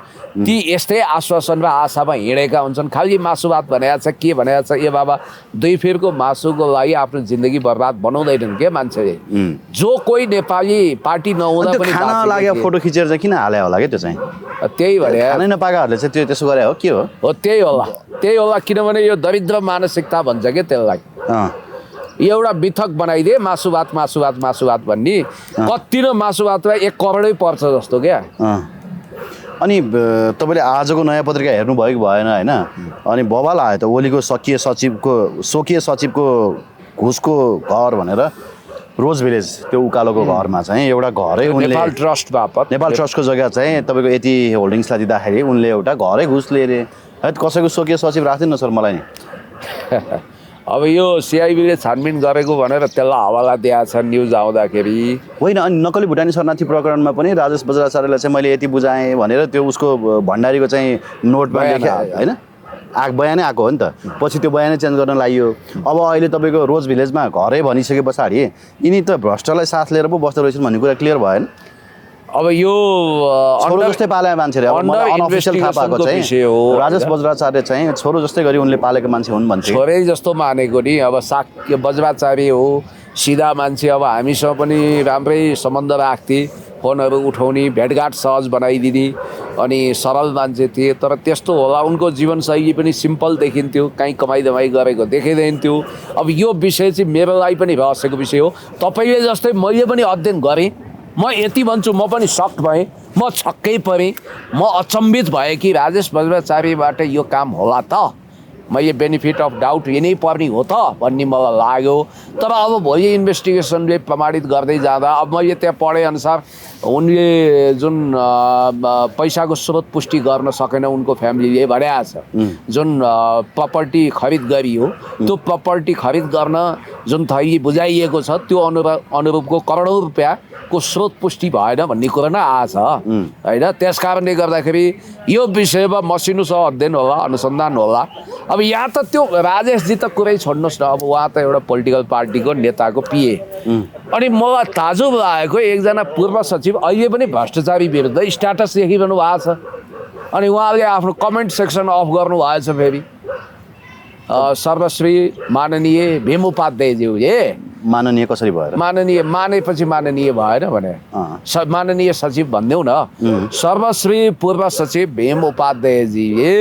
Speaker 1: ती यस्तै आश्वासन र आशामा हिँडेका हुन्छन्। खालि मासुभात भनेको छ के भनेको छ, ए बाबा 2 फिरको मासुको लागि आफ्नो जिन्दगी बर्बाद बनाउँदैनन् के मान्छेले। जो कोही नेपाली पार्टी नहुँदा पनि
Speaker 2: खाना लाग्यो फोटो खिचेर चाहिँ किन हाले होला के? त्यो चाहिँ
Speaker 1: त्यही भने
Speaker 2: खानै नपाएकाहरूले चाहिँ त्यो त्यसो गरे हो के हो?
Speaker 1: त्यही होला किनभने यो दरिद्र मानसिकता भन्छ क्या त्यसलाई। एउटा बिथक बनाइदिए मासुभात भन्ने, कति न मासुभातलाई 1 करोडै पर्छ जस्तो क्या।
Speaker 2: अनि तपाईँले आजको नयाँ पत्रिका हेर्नुभयो कि भएन होइन? अनि बवाल आयो त, ओलीको स्वकीय सचिवको घुसको घर भनेर रोज भिलेज त्यो उकालोको घरमा चाहिँ एउटा घरै उनले
Speaker 1: नेपाल ट्रस्ट बापत,
Speaker 2: नेपाल ट्रस्टको जग्गा चाहिँ तपाईँको यति होल्डिङ्सलाई दिँदाखेरि उनले एउटा घरै घुस लिएर है कसैको स्वकीय सचिव राख्दैन सर मलाई नि।
Speaker 1: अब यो सिआइबीले छानबिन गरेको भनेर त्यसलाई हवाला दिएको छ न्युज आउँदाखेरि
Speaker 2: होइन। अनि नक्कली भुटानी शरणार्थी प्रकरणमा पनि राजेश बज्राचार्यलाई चाहिँ मैले यति बुझाएँ भनेर त्यो उसको भण्डारीको चाहिँ नोटमा लेखे होइन, बयानै आएको हो नि त। पछि त्यो बयानै चेन्ज गर्न लाग्यो। अब अहिले तपाईँको रोज भिलेजमा घरै भनिसके पछाडि यिनी त भ्रष्टलाई साथ लिएर पो बस्दो रहेछन् भन्ने कुरा क्लियर भएन।
Speaker 1: अब यो
Speaker 2: छोरो जस्तै पाले मान्छेले अनअफिसियल थाहा पाएको चाहिँ राजेश बज्राचार्य चाहिँ छोरो जस्तै गरी उनले पालेको मान्छे हुन् भन्थे।
Speaker 1: छोरै जस्तो मानेको नि। अब बज्राचार्य हो, सिधा मान्छे। अब हामीसँग पनि राम्रै सम्बन्ध राख्थे, फोनहरू उठाउने, भेटघाट सहज बनाइदिने, अनि सरल मान्छे थिए। तर त्यस्तो होला उनको जीवनशैली पनि सिम्पल देखिन्थ्यो, कहीँ कमाइदमाई गरेको देखिँदैन थियो। अब यो विषय चाहिँ मेरो लागि पनि रहस्यको विषय हो। तपाईँले जस्तै मैले पनि अध्ययन गरेँ। म यति भन्छु, म पनि सक्ट भएँ, म छक्कै परेँ, म अचम्बित भएँ कि राजेश बज्राचार्यबाट यो काम होला त। मैले बेनिफिट अफ डाउट लिनै पर्ने हो त भन्ने मलाई लाग्यो। तर अब भोलि इन्भेस्टिगेसनले प्रमाणित गर्दै जाँदा अब मैले त्यहाँ पढेअनुसार उनले जुन पैसाको स्रोत पुष्टि गर्न सकेन उनको फ्यामिलीले भनेको छ। जुन प्रपर्टी खरिद गरियो त्यो प्रपर्टी खरिद गर्न जुन थैली बुझाइएको छ त्यो अनुरूपको करोडौँ रुपियाँको स्रोत पुष्टि भएन भन्ने कुरो नै आछ होइन। त्यस कारणले गर्दाखेरि यो विषयमा मसिनोसँग अध्ययन होला, अनुसन्धान होला। अब यहाँ त त्यो राजेशजी त कुरै छोड्नुहोस् न, अब उहाँ त एउटा पोलिटिकल पार्टीको नेताको पिए। अनि मलाई ताजुब लागेको एकजना पूर्व सचिव अहिले पनि भ्रष्टाचारी विरुद्ध स्ट्याटस लेखिरहनु भएको छ। अनि उहाँले आफ्नो कमेन्ट सेक्सन अफ गर्नुभएछ फेरि। सर्वश्री माननीय भीम उपाध्यायज्यूले
Speaker 2: माननीय कसरी भएर
Speaker 1: माननीय मानेपछि माननीय भएन भने माननीय सचिव भनिदेऊ न। सर्वश्री पूर्व सचिव भीम उपाध्यायजीले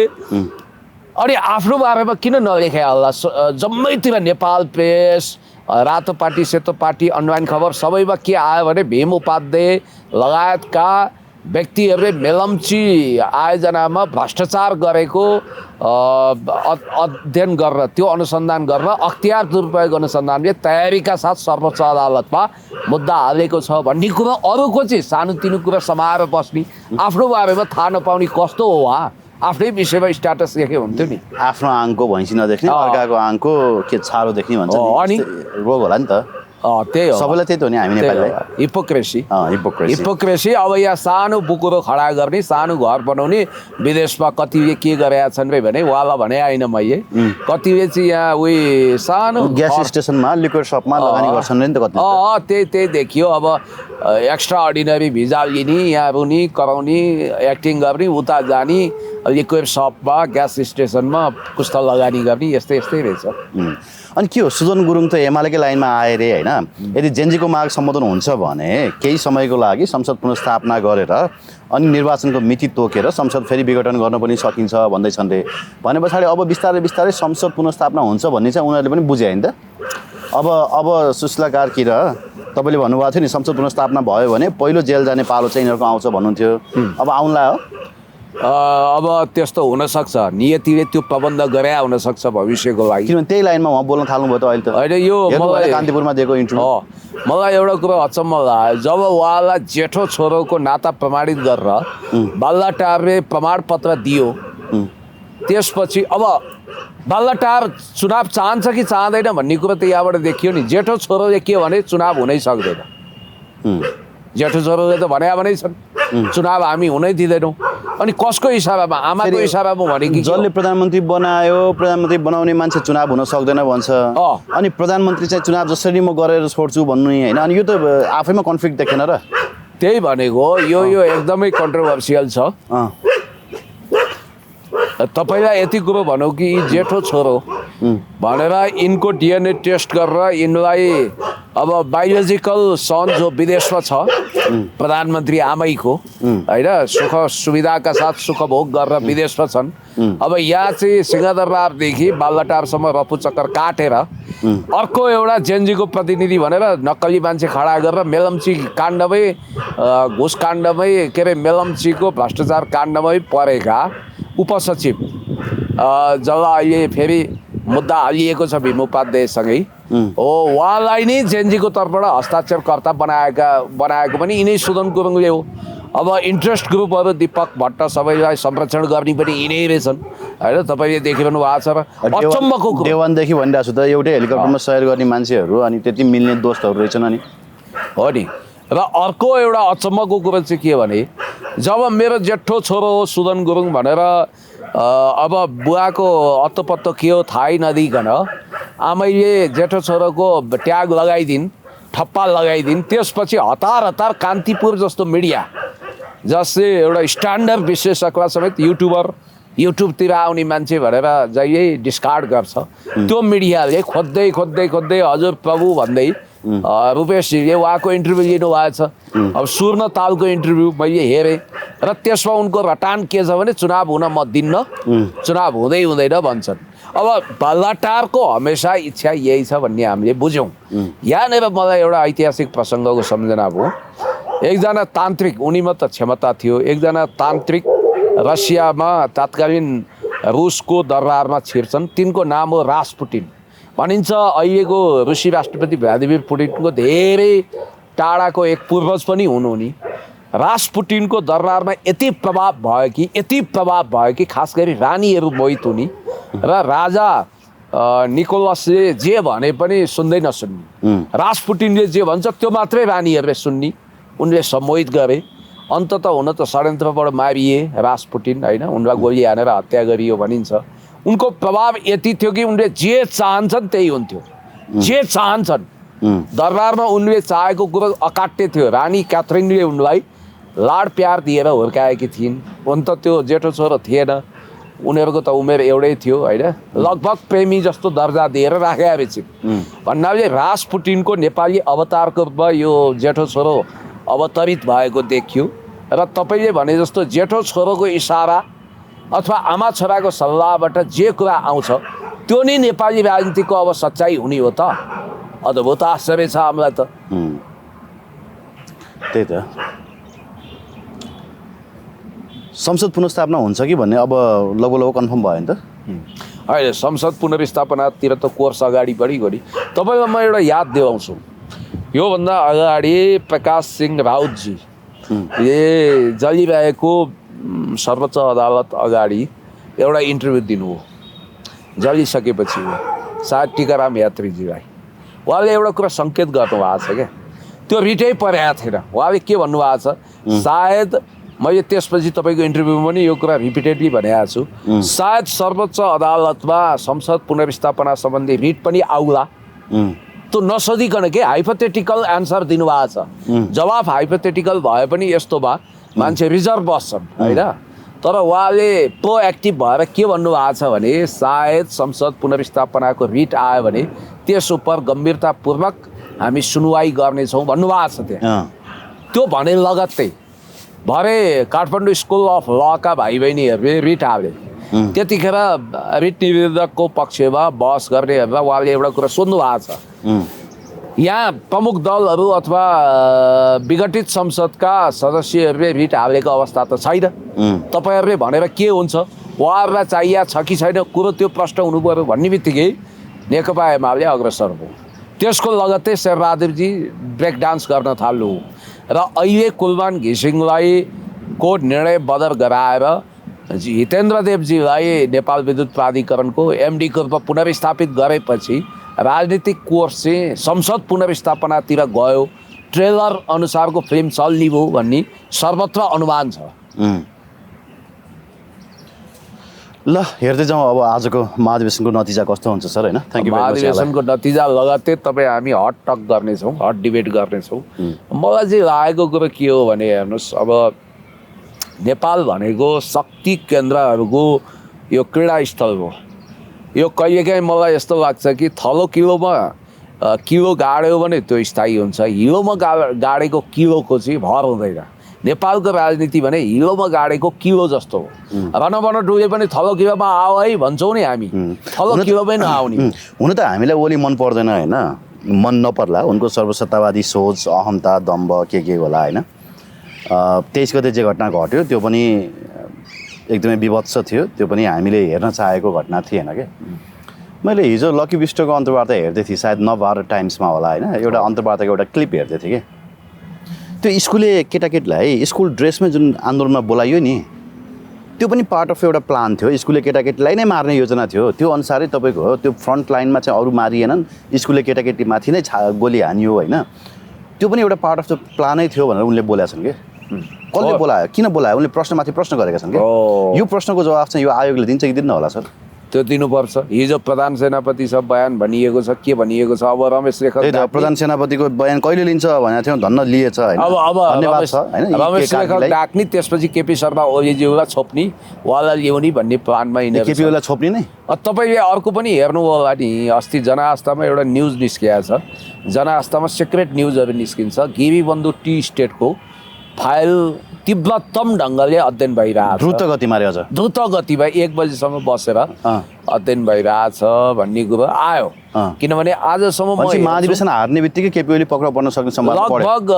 Speaker 1: अनि आफ्नो बारेमा किन नलेखे होला? जम्मैतिर नेपाल प्रेस, रातो पार्टी, सेतो पार्टी, अनलाइन खबर सबैमा के आयो भने भीम उपाध्याय लगायतका व्यक्तिहरूले मेलम्ची आयोजनामा भ्रष्टाचार गरेको अध्ययन गरेर त्यो अनुसन्धान गरेर अख्तियार दुरुपयोग अनुसन्धानले तयारीका साथ सर्वोच्च अदालतमा मुद्दा हालेको छ भन्ने कुरो अरूको चाहिँ सानोतिनो कुरा समाएर बस्ने, आफ्नो बारेमा थाहा नपाउने कस्तो हो उहाँ? आफ्नै विषयमा स्ट्याटस लेखे हुन्थ्यो नि।
Speaker 2: आफ्नो आङको भैँसी नदेख्ने, अर्काको आङको के छारो देख्ने भन्छ
Speaker 1: अनि
Speaker 2: रोग होला नि त।
Speaker 1: त्यही हो,
Speaker 2: सबैलाई त्यही त हो नि हामी नेपालीलाई।
Speaker 1: Hypocrisy
Speaker 2: hypocrisy
Speaker 1: hypocrisy. अब यहाँ सानो बुकुरो खडा गर्ने, सानो घर बनाउने, विदेशमा कतिले के गरेका छन् रे भने उहाँलाई भने आइन मैले। कतिले चाहिँ यहाँ उही सानो
Speaker 2: ग्यास स्टेसनमा लिक्विड सपमा लगानी गर्छन् नि त कति।
Speaker 1: त्यही देखियो। अब एक्स्ट्रा अर्डिनरी भिजा लिने, यहाँ रुनी कराउने, एक्टिङ गर्ने, उता जाने, लिक्विड सपमा ग्यास स्टेसनमा पुस्ता लगानी गर्ने, यस्तै रहेछ।
Speaker 2: अनि के हो, सुजन गुरुङ त एमालेकै लाइनमा आए रे होइन। यदि जेनजीको माग सम्बोधन हुन्छ भने केही समयको लागि संसद पुनर्स्थापना गरेर अनि निर्वाचनको मिति तोकेर संसद फेरि विघटन गर्न पनि सकिन्छ भन्दैछन् रे। भने पछाडि अब बिस्तारै बिस्तारै संसद पुनर्स्थापना हुन्छ भन्ने चाहिँ उनीहरूले पनि बुझे होइन त। अब सुशीला कार्की र तपाईँले भन्नुभएको थियो नि संसद पुनर्स्थापना भयो भने पहिलो जेल जाने पालो चाहिँ यिनीहरूको आउँछ भन्नुहुन्थ्यो। अब आउनला हो?
Speaker 1: अब त्यस्तो हुनसक्छ, नियतिले त्यो प्रबन्ध गरे हुनसक्छ भविष्यको लागि।
Speaker 2: किनभने त्यही लाइनमा उहाँ बोल्न थाल्नुभयो त अहिले त।
Speaker 1: होइन, यो मलाई
Speaker 2: कान्तिपुरमा दिएको इन्टरभ्यू
Speaker 1: मलाई एउटा कुरो अचम्म लाग्यो। जब उहाँलाई जेठो छोरोको नाता प्रमाणित गरेर बालुवाटारले प्रमाणपत्र दियो, त्यसपछि अब बालुवाटार चुनाव चाहन्छ कि चाहँदैन भन्ने कुरो त यहाँबाट देखियो नि। जेठो छोरोले के भने चुनाव हुनै सक्दैन। जेठो छोरोले त भने छन् चुनाव हामी हुनै दिँदैनौँ। अनि कसको इसारामा? आमाको इसारामा भने कि
Speaker 2: जसले प्रधानमन्त्री बनायो, प्रधानमन्त्री बनाउने मान्छे चुनाव हुन सक्दैन भन्छ। अनि प्रधानमन्त्री चाहिँ चुनाव जसरी म गरेर छोड्छु भन्नु होइन। अनि यो त आफैमा कन्फ्लिक्ट देखेन र?
Speaker 1: त्यही भनेको यो एकदमै कन्ट्रोभर्सियल छ। तपाईँलाई यति कुरो भनौँ कि जेठो छोरो भनेर यिनको डिएनए टेस्ट गरेर यिनलाई अब बायोलोजिकल सन जो विदेशमा छ प्रधानमन्त्री आमैको होइन, सुख सुविधाका साथ सुख भोग गरेर विदेशमा छन्। अब यहाँ चाहिँ सिंहदरबारदेखि बालुवाटारसम्म रफू चक्कर काटेर अर्को एउटा जेनजीको प्रतिनिधि भनेर नक्कली मान्छे खडा गरेर मेलम्ची काण्डमै घुस काण्डमै के अरे मेलम्चीको भ्रष्टाचार काण्डमै परेका उपसचिव जसलाई अहिले फेरि मुद्दा हालिएको छ भीम उपाध्यायसँगै हो, उहाँलाई नै जेनजीको तर्फबाट हस्ताक्षरकर्ता बनाएको पनि यिनै सुदन गुरुङले हो। अब इन्ट्रेस्ट ग्रुपहरू दीपक भट्ट सबैलाई संरक्षण गर्ने पनि यिनै रहेछन् होइन। तपाईँले देखिरहनु भएको छ र अचम्मको कुरो
Speaker 2: देवानदेखि भनिरहेको छु त एउटै हेलिकप्टरमा सहयोग गर्ने मान्छेहरू अनि त्यति मिल्ने दोस्तहरू रहेछन् अनि
Speaker 1: हो नि। र अर्को एउटा अचम्मको कुरो चाहिँ के भने जब मेरो जेठो छोरो हो सुदन गुरुङ भनेर अब बुवाको अत्तोपत्तो के हो थाहै नदिकन आमैले जेठो छोरोको ट्याग लगाइदिन्, ठप्पा लगाइदिन्। त्यसपछि हतार कान्तिपुर जस्तो मिडिया जसले एउटा स्ट्यान्डर्ड विशेषज्ञ समेत युट्युबतिर आउने मान्छे भनेर जहिले डिस्कार्ड गर्छ, त्यो मिडियाले खोज्दै हजुर प्रभु भन्दै रूपेशजीले उहाँको इन्टरभ्यू लिनुभएको छ। अब सुर्ण तालको इन्टरभ्यू मैले हेरेँ र त्यसमा उनको रटान के छ भने चुनाव हुन म दिन्न, चुनाव हुँदैन भन्छन्। अब बालुवाटारको हमेसा इच्छा यही छ भन्ने हामीले बुझ्यौँ। यहाँनिर मलाई एउटा ऐतिहासिक प्रसङ्गको सम्झना भयो। एकजना तान्त्रिक, उनीमा त क्षमता थियो, एकजना तान्त्रिक रसियामा तत्कालीन रुसको दरबारमा छिर्छन् तिनको नाम हो रासपुटिन भनिन्छ। अहिलेको रुसी राष्ट्रपति भ्लादिमिर पुटिनको धेरै टाढाको एक पूर्वज पनि हुनु नि। रासपुटिनको दरबारमा यति प्रभाव भयो कि खास गरी रानीहरू मोहित हुने र राजा निकोलसले जे भने पनि सुन्दै नसुन्ने। रासपुटिनले जे भन्छ त्यो मात्रै रानीहरूले सुन्ने। उनले सम्मोहित गरे। अन्ततः हुन त षड्यन्त्रबाट मारिए रासपुटिन होइन, उनलाई गोली हानेर हत्या गरियो भनिन्छ। उनको प्रभाव यति थियो कि उनले जे चाहन्छन् त्यही हुन्थ्यो, जे चाहन्छन्। दरबारमा उनले चाहेको कुरो अकाट्य थियो। रानी क्याथरिनले उनलाई लाड प्यार दिएर हुर्काएकी थिइन्। हुन त त्यो जेठो छोरो थिएन, उनीहरूको त उमेर एउटै थियो होइन, लगभग प्रेमी जस्तो दर्जा दिएर राखेका छिन् भन्नाले रासपुटिनको नेपाली अवतारको रूपमा यो जेठो छोरो अवतरित भएको देखियो। र तपाईँले भने जस्तो जेठो छोरोको इसारा अथवा आमा छोराको सल्लाहबाट जे कुरा आउँछ त्यो नै नेपाली राजनीतिको अब सच्चाइ हुने हो त। अद्भुत आश्चर्य छ हामीलाई त।
Speaker 2: त्यही त संसद पुनर्स्थापना हुन्छ कि भन्ने अब लगभग कन्फर्म भयो नि त।
Speaker 1: अहिले संसद पुनर्स्थापनातिर त कोर्स अगाडि बढी तपाईँलाई म एउटा याद दिलाउँछु। योभन्दा अगाडि प्रकाश सिंह राउतजी जलिरहेको सर्वोच्च अदालत अगाडि एउटा इन्टरभ्यू दिनुभयो। जलिसकेपछि सायद टिकाराम यात्रीजीलाई उहाँले एउटा कुरा सङ्केत गर्नुभएको छ क्या, त्यो रिटै परेको थिएन। उहाँले के भन्नुभएको छ, सायद मैले त्यसपछि तपाईँको इन्टरभ्यूमा पनि यो कुरा रिपिटेडली भनेको छु, सायद सर्वोच्च अदालतमा संसद पुनर्स्थापना सम्बन्धी रिट पनि आउला। त्यो नसोधिकन के हाइपोथेटिकल एन्सर दिनुभएको छ। जवाफ हाइपोथेटिकल भए पनि यस्तो भए मान्छे रिजर्भ बस्छन् होइन। तर उहाँले प्रोएक्टिभ भएर के भन्नुभएको छ भने सायद संसद पुनर्स्थापनाको रिट आयो भने त्यस उप गम्भीरतापूर्वक हामी सुनवाई गर्नेछौँ भन्नुभएको छ त्यहाँ। त्यो भने लगत्तै भरे काठमाडौँ स्कुल अफ लका भाइ बहिनीहरूले रिट हाले। त्यतिखेर रिट निवेदकको पक्षमा बहस गर्नेहरूलाई उहाँले एउटा कुरा सोध्नु भएको छ, यहाँ प्रमुख दलहरू अथवा विघटित संसदका सदस्यहरूले रिट हालेको अवस्था त छैन, तपाईँहरूले भनेर के हुन्छ, उहाँहरूलाई चाहिएको छ कि छैन कुरो त्यो प्रश्न हुनु पऱ्यो भन्ने बित्तिकै नेकपा एमाले अग्रसर भयो। त्यसको लगत्तै शेरबहादुरजी ब्रेक डान्स गर्न थाल्नु र अहिले कुलमान घिसिङलाई को निर्णय बदर गराएर हितेन्द्र देवजीलाई नेपाल विद्युत प्राधिकरणको एमडीको रूपमा पुनर्स्थापित गरेपछि राजनीतिक कोर्स चाहिँ संसद पुनर्स्थापनातिर गयो, ट्रेलर अनुसारको फिल्म चल्ने भयो भन्ने सर्वत्र अनुमान छ।
Speaker 2: ल हेर्दै जाउँ अब आजको महाधिवेशनको नतिजा कस्तो हुन्छ सर होइन। Thank you.
Speaker 1: महाधिवेशनको नतिजा लगत्तै तपाईँ हामी हट टक गर्नेछौँ, हट डिबेट गर्नेछौँ। मलाई चाहिँ लागेको कुरो के हो भने हेर्नुहोस्, अब नेपाल भनेको शक्ति केन्द्रहरूको यो क्रीडा स्थल हो। यो कहिलेकाहीँ मलाई यस्तो लाग्छ कि थलो किलोमा किलो गाड्यो भने त्यो स्थायी हुन्छ, हिलोमा गाडेको किलोको चाहिँ भर हुँदैन। नेपालको राजनीति भने हिलोमा गाडेको किलो जस्तो हो। रनबन डुले पनि थलो किलोमा आऊ है भन्छौँ नि हामी, थलो किलोमै नआउने।
Speaker 2: हुन त हामीलाई ओली मन पर्दैन होइन, मन नपर्ला, उनको सर्वसत्तावादी सोच, अहमता, दम्भ के होला होइन। 23 गते जे घटना घट्यो त्यो पनि एकदमै विभत्स थियो, त्यो पनि हामीले हेर्न चाहेको घटना थिएन क्या। मैले हिजो लकी विष्टको अन्तर्वार्ता हेर्दै थिएँ, सायद नवभारत टाइम्समा होला होइन, एउटा अन्तर्वार्ताको एउटा क्लिप हेर्दै थिएँ कि त्यो स्कुले केटाकेटीलाई स्कुल ड्रेसमै जुन आन्दोलनमा बोलाइयो नि त्यो पनि पार्ट अफ एउटा प्लान थियो। स्कुले केटाकेटीलाई नै मार्ने योजना थियो, त्यो अनुसारै तपाईँको त्यो फ्रन्ट लाइनमा चाहिँ अरू मारिएनन्, स्कुले केटाकेटीमाथि नै गोली हानियो होइन। त्यो पनि एउटा पार्ट अफ द प्लानै थियो भनेर उनले बोलेका छन् कि। कसले बोलायो, किन बोलायो, उनले प्रश्नमाथि प्रश्न गरेका छन् कि। यो प्रश्नको जवाफ चाहिँ यो आयोगले दिन्छ कि दिन्न होला सर?
Speaker 1: त्यो दिनुपर्छ। हिजो प्रधान सेनापति सब बयान भनिएको छ, के भनिएको छ, अब रमेश लेखक
Speaker 2: प्रधान सेनापतिको बयान कहिले लिन्छ भनेको थियो, धन्न लिएछ होइन।
Speaker 1: अब रमेश लेखक डाक्ने, त्यसपछि केपी शर्मा ओलीज्यूलाई छोप्ने, उहाँलाई ल्याउने भन्ने प्लानमा यिनीहरू
Speaker 2: केपी ओलीलाई छोप्ने नै।
Speaker 1: तपाईँले अर्को पनि हेर्नु होला नि, अस्ति जनआस्थामा एउटा न्युज निस्किएको छ। जनआस्थामा सिक्रेट न्युजहरू निस्किन्छ। गिरीबन्धु टी स्टेटको फाइल तीव्रतम ढङ्गले अध्ययन भइरहेको छ,
Speaker 2: द्रुत गतिमा रे, अझ
Speaker 1: द्रुत गतिमा 1 बजीसम्म बसेर अध्ययन भइरहेछ भन्ने कुरो आयो। किनभने आजसम्म
Speaker 2: भनेपछि महाधिवेशन हार्ने बित्तिकै केपी ओली पक्राउ पर्न सक्ने सम्भावना बढ्यो।
Speaker 1: लगभग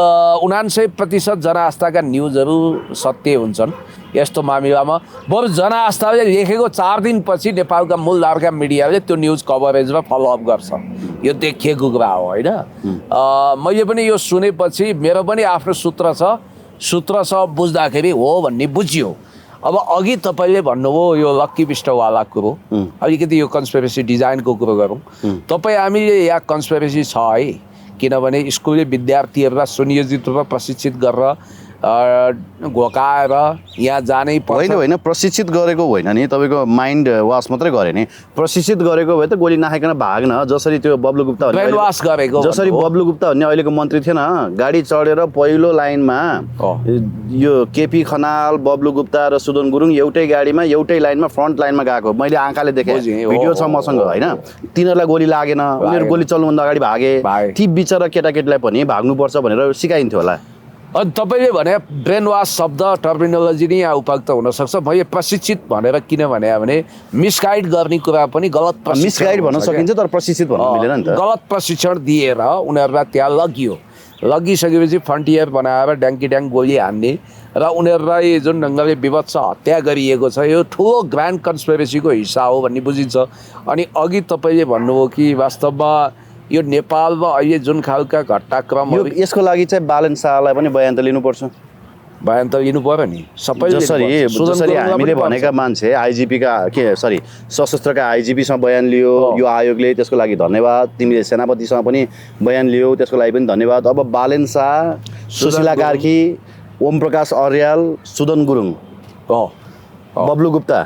Speaker 1: 99% जनआस्थाका न्युजहरू सत्य हुन्छन् यस्तो मामिलामा। बरु जनआस्थाले लेखेको 4 दिनपछि नेपालका मूलधारका मिडियाले त्यो न्युज कभरेज र फलोअप गर्छ। यो देखिएको कुरा हो होइन। मैले पनि यो सुनेपछि मेरो पनि आफ्नो सूत्र छ बुझ्दाखेरि हो भन्ने बुझियो। अब अघि तपाईँले भन्नुभयो यो लक्की बिष्टवाला कुरो, अलिकति यो कन्स्पिरेसी डिजाइनको कुरो गरौँ। तपाईँ हामीले यहाँ कन्स्पिरेसी छ है, किनभने स्कुले विद्यार्थीहरूलाई सुनियोजित रूपमा प्रशिक्षित गरेर घोकाएर यहाँ जानै पर्छ।
Speaker 2: होइन प्रशिक्षित गरेको होइन नि, तपाईँको माइन्ड वास मात्रै गरे नि। प्रशिक्षित गरेको भए त गोली नखाइकन भाग्न। जसरी त्यो बब्लु गुप्ता भन्ने
Speaker 1: वास गरेको,
Speaker 2: जसरी बब्लु गुप्ता भन्ने अहिलेको मन्त्री थिएन, गाडी चढेर पहिलो लाइनमा यो केपी खनाल, बब्लु गुप्ता र सुदन गुरुङ एउटै गाडीमा एउटै लाइनमा फ्रन्ट लाइनमा गएको मैले आँखाले देखेँ, भिडियो छ मसँग होइन। तिनीहरूलाई गोली लागेन, उनीहरू गोली चल्नुभन्दा अगाडि भागे। ती बिचरा केटाकेटीलाई पनि भाग्नुपर्छ भनेर सिकाइन्थ्यो होला।
Speaker 1: अनि तपाईँले भने ब्रेन वास शब्द टर्मिनोलोजी नै यहाँ उपयुक्त हुनसक्छ। मैले प्रशिक्षित भनेर किन भने मिसगाइड गर्ने कुरा पनि गलत
Speaker 2: मिसगाइड भन्न सकिन्छ, तर प्रशिक्षित भन्न मिलेन नि त।
Speaker 1: गलत प्रशिक्षण दिएर उनीहरूलाई त्यहाँ लगिसकेपछि फ्रन्टियर बनाएर ड्याङ्की गोली हान्ने र उनीहरूलाई जुन ढङ्गले विभत्स हत्या गरिएको छ यो ठुलो ग्रान्ड कन्स्पिरेसीको हिस्सा हो भन्ने बुझिन्छ। अनि अघि तपाईँले भन्नुभयो कि वास्तवमा यो नेपालमा अहिले जुन खालका घटनाक्रमहरू,
Speaker 2: यसको लागि चाहिँ बालन शाहलाई पनि बयान त लिनुपर्छ।
Speaker 1: बयान त लिनु पर्यो नि सबैले।
Speaker 2: जसरी हामीले भनेका मान्छे सशस्त्रका आइजिपीसँग बयान लियो यो आयोगले, त्यसको लागि धन्यवाद। तिमीले सेनापतिसँग पनि बयान लियो, त्यसको लागि पनि धन्यवाद। अब बालन शाह, सुशीला कार्की, ओम प्रकाश अर्याल, सुदन गुरुङ, बब्लु गुप्ता,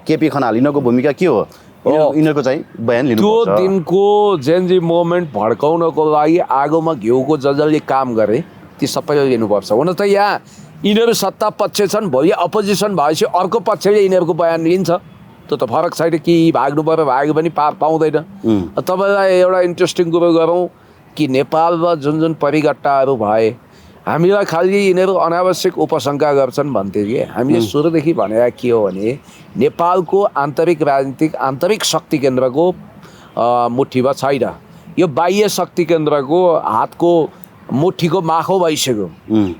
Speaker 2: केपी खनाल, यिनीहरूको भूमिका के हो? यिनीहरूको चाहिँ बयान लिनु।
Speaker 1: त्यो दिनको जेनजी मोमेन्ट भड्काउनको लागि आगोमा घिउको जसले काम गरे ती सबैले लिनुपर्छ। हुन त यहाँ यिनीहरू सत्ता पक्ष छन्, भोलि अपोजिसन भएपछि अर्को पक्षले यिनीहरूको बयान लिन्छ। त्यो त फरक छैन कि भाग्नु पर्यो, भाग्यो पनि पार पाउँदैन। तपाईँलाई एउटा इन्ट्रेस्टिङ कुरो गरौँ कि नेपालमा जुन परिघटनाहरू भए हामीलाई खालि यिनीहरू अनावश्यक उपशङ्का गर्छन् भन्थे कि हामीले सुरुदेखि भनेका के हो भने नेपालको आन्तरिक राजनीतिक आन्तरिक शक्ति केन्द्रको मुठीमा छैन, यो बाह्य शक्ति केन्द्रको हातको मुठीको माखो भइसक्यो।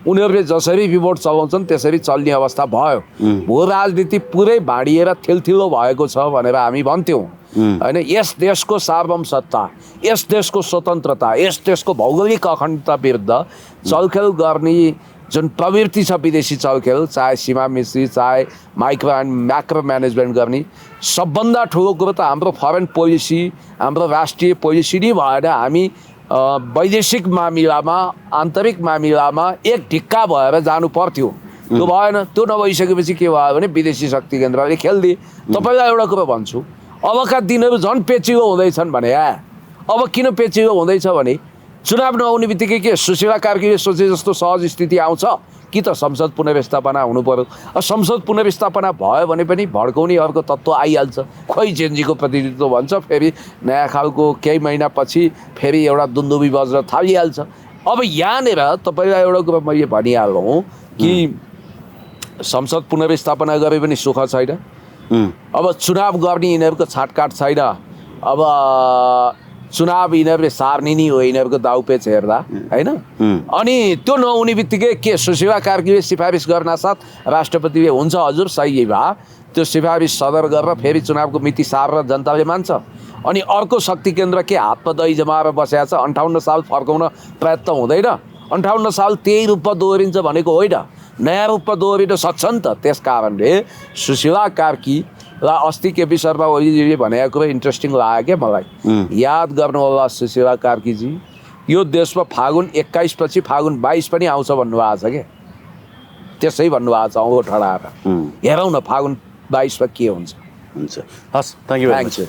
Speaker 1: उनीहरूले जसरी रिमोट चलाउँछन् त्यसरी चल्ने अवस्था भयो। भू राजनीति पुरै भाँडिएर थिलथिलो भएको छ भनेर हामी भन्थ्यौँ होइन। यस देशको सार्वभौम सत्ता, यस देशको स्वतन्त्रता, यस देशको भौगोलिक अखण्डता विरुद्ध चलखेल गर्ने जुन प्रवृत्ति छ विदेशी चलखेल, चाहे सीमा मिस्त्री, चाहे माइक्रो एन्ड म्याक्रो म्यानेजमेन्ट गर्ने, सबभन्दा ठुलो कुरो त हाम्रो फरेन पोलिसी, हाम्रो राष्ट्रिय पोलिसी नै भएन। हामी वैदेशिक मामिलामा, आन्तरिक मामिलामा एक ढिक्का भएर जानु पर्थ्यो, त्यो भएन। त्यो नभइसकेपछि के भयो भने विदेशी शक्ति केन्द्रले खेलिदिए। तपाईँलाई एउटा कुरो भन्छु, अबका दिनहरू झन् पेचिलो हुँदैछन् भने अब किन पेचिलो हुँदैछ भने चुनाव नहुने बित्तिकै के सुशीला कार्कीले सोचे जस्तो सहज स्थिति आउँछ कि त संसद पुनर्स्थापना हुनु पर्यो। संसद पुनर्स्थापना भयो भने पनि भड्काउने अर्को तत्त्व आइहाल्छ। खोइ जेनजीको प्रतिनिधित्व भन्छ, फेरि नयाँ खालको केही महिनापछि फेरि एउटा दुन्दुबी बज्न थालिहाल्छ। अब यहाँनिर तपाईँलाई एउटा कुरो मैले भनिहालौँ कि संसद पुनर्स्थापना गरे पनि सुख छैन। अब चुनाव गर्ने यिनीहरूको छाटकाट छैन। अब चुनाव यिनीहरूले सार्ने नि हो यिनीहरूको दाउपेच हेर्दा होइन। अनि त्यो नहुने बित्तिकै के सुशीला कार्कीले सिफारिस गर्न साथ राष्ट्रपतिले हुन्छ हजुर सही भए त्यो सिफारिस सदर गरेर फेरि चुनावको मिति सारेर जनताले मान्छ। अनि अर्को शक्ति केन्द्र के हातमा दही जमाएर बसेको छ। 58 साल फर्काउन प्रयत्न हुँदैन। 58 साल त्यही रूपमा दोहोरिन्छ भनेको होइन, नयाँ रूपमा दोहोरिन सक्छ नि त। त्यस कारणले सुशीला कार्की र अस्ति केपी शर्मा ओलीजीले भनेको कुरो इन्ट्रेस्टिङ लाग्यो क्या मलाई। याद गर्नु होला सुशीला कार्कीजी, यो देशमा फागुन 21 पछि फागुन 22 पनि आउँछ भन्नुभएको छ क्या। त्यसै भन्नुभएको छ औँलो ठडाएर। हेरौँ न फागुन 22 मा के हुन्छ।
Speaker 2: हस्, थ्याङ्क यू।